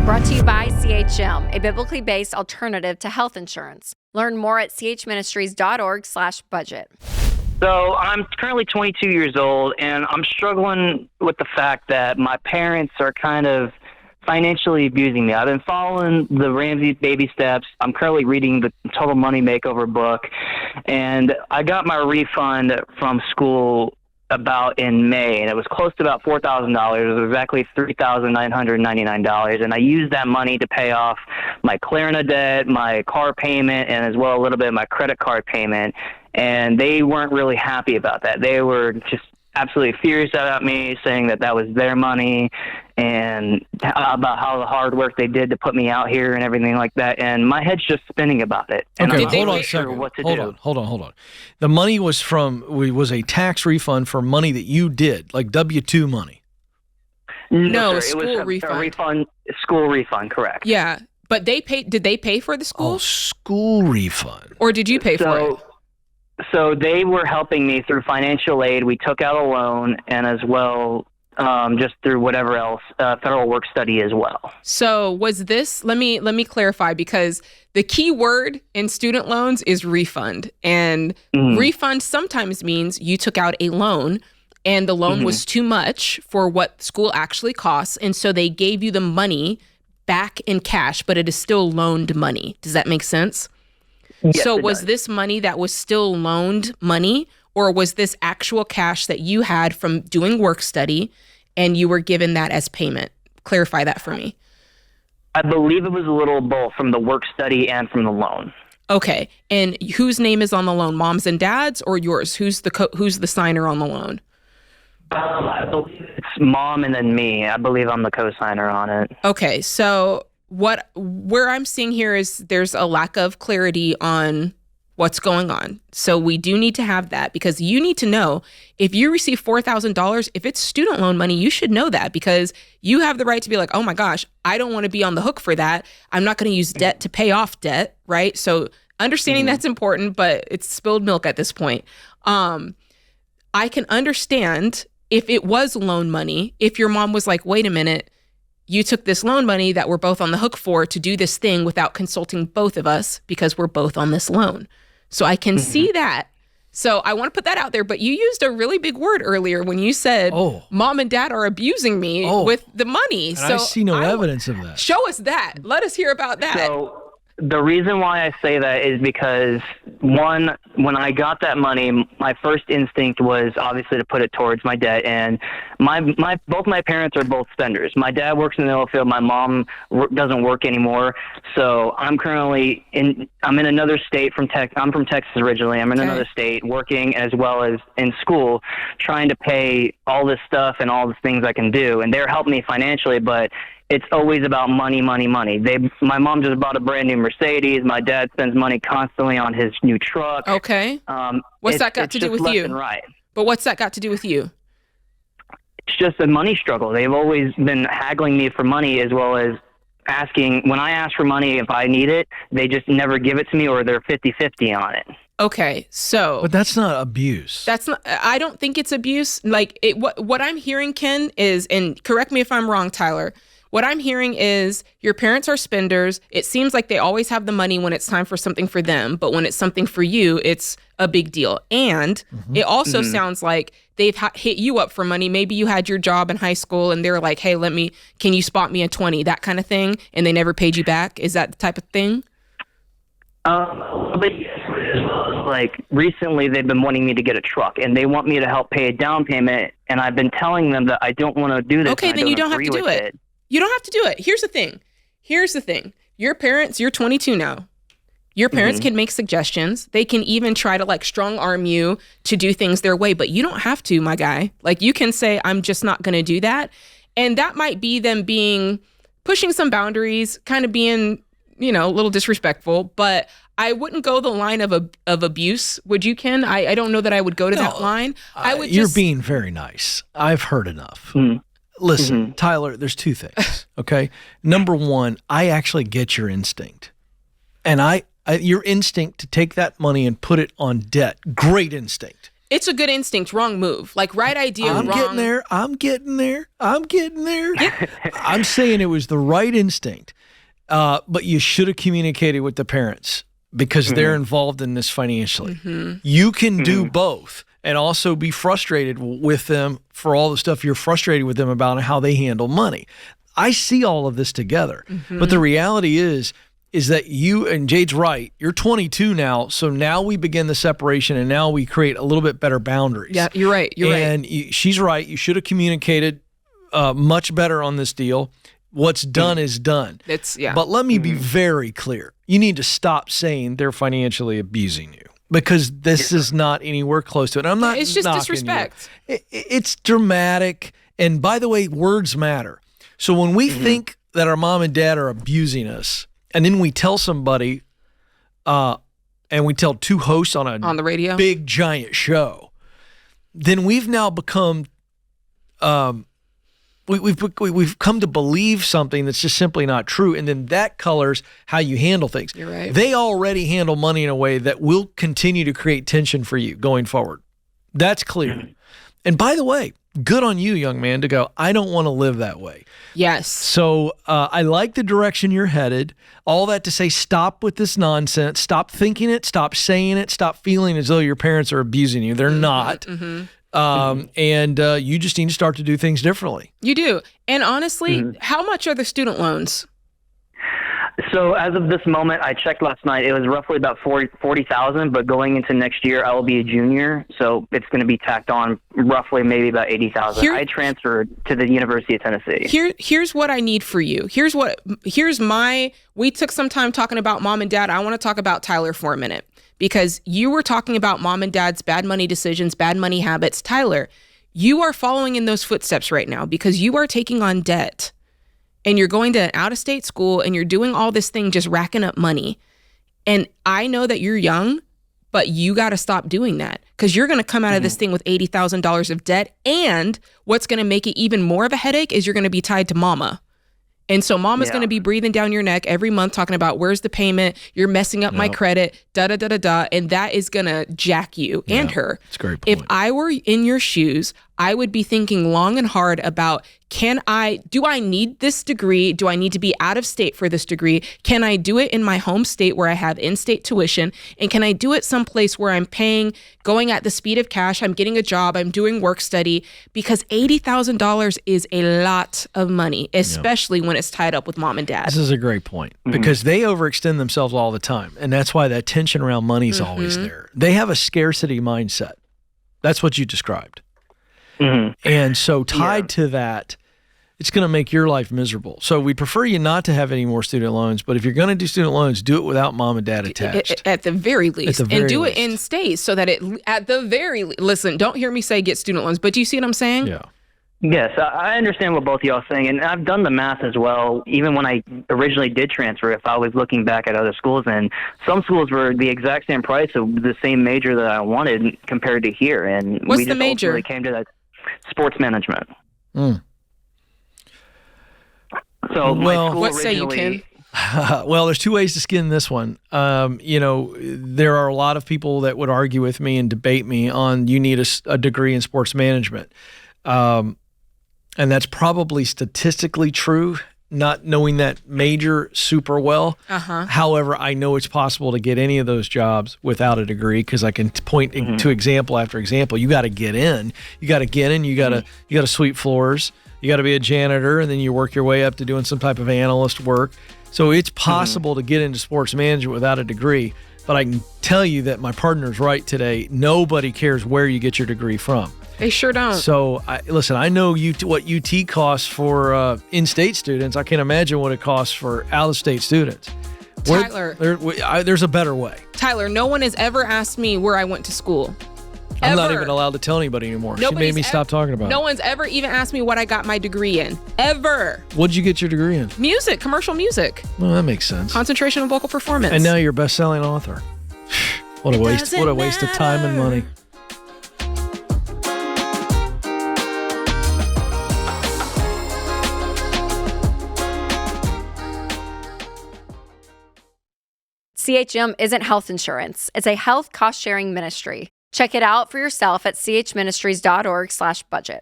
Brought to you by CHM, a biblically based alternative to health insurance. Learn more at chministries.org/budget. So I'm currently 22 years old, and I'm struggling with the fact that my parents are kind of financially abusing me. I've been following the Ramsey baby steps. I'm currently reading the Total Money Makeover book, and I got my refund from school about in May, and it was close to about $4,000. It was exactly $3,999, and I used that money to pay off my Klarna debt, my car payment, and as well a little bit of my credit card payment. And they weren't really happy about that. They were just absolutely furious about me, saying that that was their money and about how the hard work they did to put me out here and everything like that. And my head's just spinning about it. And okay, I'm hold on a sure second. What to hold do. on. The money was a tax refund for money that you did, like W-2 money. No, sir, school it was refund. School refund, correct. Yeah, but did they pay for the school? Oh, school refund. Or did you pay for it? So they were helping me through financial aid. We took out a loan, and as well just through whatever else, federal work study as well. So was this, let me clarify, because the key word in student loans is refund. And refund sometimes means you took out a loan and the loan was too much for what school actually costs. And so they gave you the money back in cash, but it is still loaned money. Does that make sense? Yes, so was does. this money that was still loaned money, or was this actual cash that you had from doing work study and you were given that as payment? Clarify that for me. I believe it was a little both, from the work study and from the loan. Okay. And whose name is on the loan? Mom's and dad's, or yours? Who's the signer on the loan? I believe it's mom and then me. I believe I'm the co-signer on it. Okay. So where I'm seeing here is there's a lack of clarity on what's going on. So we do need to have that, because you need to know if you receive $4,000, if it's student loan money, you should know that, because you have the right to be like, oh my gosh, I don't want to be on the hook for that. I'm not going to use debt to pay off debt, right? So understanding that's important, but it's spilled milk at this point. I can understand if it was loan money, if your mom was like, wait a minute, you took this loan money that we're both on the hook for to do this thing without consulting both of us because we're both on this loan. So I can see that. So I want to put that out there. But you used a really big word earlier when you said, mom and dad are abusing me with the money. And so I see no evidence of that. Show us that. Let us hear about that. So the reason why I say that is because, one, when I got that money, my first instinct was obviously to put it towards my debt. And both my parents are both spenders. My dad works in the oil field. My mom doesn't work anymore. So I'm currently in another state from Texas. I'm from Texas originally. I'm in another state working as well as in school, trying to pay all this stuff and all the things I can do. And they're helping me financially, but it's always about money, money, money. My mom just bought a brand new Mercedes. My dad spends money constantly on his new truck. Okay. What's that got to do with you? And right. But what's that got to do with you? It's just a money struggle. They've always been haggling me for money, as well as asking, when I ask for money, if I need it, they just never give it to me, or they're 50-50 on it. Okay, so But that's not abuse. that's not. I don't think it's abuse. Like what I'm hearing, Ken, is, and correct me if I'm wrong, Tyler. What I'm hearing is your parents are spenders. It seems like they always have the money when it's time for something for them, but when it's something for you, it's a big deal. And it also sounds like they've hit you up for money. Maybe you had your job in high school and they're like, hey, can you spot me a 20, that kind of thing, and they never paid you back. Is that the type of thing? But yes, as well as, like, recently they've been wanting me to get a truck, and they want me to help pay a down payment, and I've been telling them that I don't want to do this. Okay, then you don't have to do it. You don't have to do it. Here's the thing. Your parents, you're 22 now. Your parents can make suggestions. They can even try to like strong arm you to do things their way, but you don't have to, my guy. Like, you can say, I'm just not going to do that. And that might be them pushing some boundaries, kind of being, a little disrespectful, but I wouldn't go the line of abuse. Would you, Ken? I don't know that I would go to that line. You're being very nice. I've heard enough. Listen, Tyler, there's two things, okay? Number one, I actually get your instinct. And your instinct to take that money and put it on debt, great instinct. It's a good instinct, wrong move. Like right idea, I'm wrong. I'm getting there. I'm saying it was the right instinct, but you should have communicated with the parents because they're involved in this financially. You can do both and also be frustrated with them for all the stuff you're frustrated with them about and how they handle money. I see all of this together, but the reality is that you, and Jade's right, you're 22 now, so now we begin the separation and now we create a little bit better boundaries. Yeah, you're right. And she's right. You should have communicated much better on this deal. What's done is done. But let me be very clear. You need to stop saying they're financially abusing you because this is not anywhere close to it. I'm not. It's just disrespect. It's dramatic. And by the way, words matter. So when we think that our mom and dad are abusing us, and then we tell somebody, and we tell two hosts on the radio, big giant show, then we've now become, we've come to believe something that's just simply not true, and then that colors how you handle things. You're right. They already handle money in a way that will continue to create tension for you going forward. That's clear. And by the way, good on you, young man, to go, I don't want to live that way. Yes. So I like the direction you're headed. All that to say, stop with this nonsense. Stop thinking it. Stop saying it. Stop feeling as though your parents are abusing you. They're not. And you just need to start to do things differently. You do. And honestly, how much are the student loans? So as of this moment, I checked last night. It was roughly about 40,000. But going into next year, I will be a junior, so it's going to be tacked on roughly maybe about 80,000. I transferred to the University of Tennessee. Here's what I need for you. We took some time talking about mom and dad. I want to talk about Tyler for a minute because you were talking about mom and dad's bad money decisions, bad money habits. Tyler, you are following in those footsteps right now because you are taking on debt. And you're going to an out-of-state school and you're doing all this thing just racking up money. And I know that you're young, but you got to stop doing that because you're going to come out of this thing with $80,000 of debt. And what's going to make it even more of a headache is you're going to be tied to mama. And so mama's going to be breathing down your neck every month talking about where's the payment, you're messing up my credit, da-da-da-da-da. And that is going to jack you and her. That's a great point. If I were in your shoes, I would be thinking long and hard about, do I need this degree? Do I need to be out of state for this degree? Can I do it in my home state where I have in-state tuition? And can I do it someplace where I'm going at the speed of cash, I'm getting a job, I'm doing work study? Because $80,000 is a lot of money, especially when it's tied up with mom and dad. This is a great point because they overextend themselves all the time. And that's why that tension around money is always there. They have a scarcity mindset. That's what you described. And so tied to that, it's going to make your life miserable. So we prefer you not to have any more student loans, but if you're going to do student loans, do it without mom and dad attached. At the very least. And do it in state so that at the very least, listen, don't hear me say get student loans, but do you see what I'm saying? Yeah. Yes, I understand what both of y'all are saying, and I've done the math as well. Even when I originally did transfer, if I was looking back at other schools, and some schools were the exact same price of the same major that I wanted compared to here, and what's we the just major? ultimately came to that sports management. So what say you, Ken? Well, there's two ways to skin this one. There are a lot of people that would argue with me and debate me on you need a degree in sports management. And that's probably statistically true, not knowing that major super well. However, I know it's possible to get any of those jobs without a degree because I can point to example after example. You got to get in. You got to sweep floors. You got to be a janitor, and then you work your way up to doing some type of analyst work. So it's possible to get into sports management without a degree. But I can tell you that my partner's right today. Nobody cares where you get your degree from. They sure don't. So, listen, I know what UT costs for in-state students. I can't imagine what it costs for out-of-state students. Tyler. There's a better way. Tyler, no one has ever asked me where I went to school. I'm not even allowed to tell anybody anymore. She made me stop talking about it. No one's ever even asked me what I got my degree in. Ever. What did you get your degree in? Music, commercial music. Well, that makes sense. Concentration on vocal performance. And now you're a best-selling author. What a waste of time and money. CHM isn't health insurance. It's a health cost-sharing ministry. Check it out for yourself at chministries.org/budget.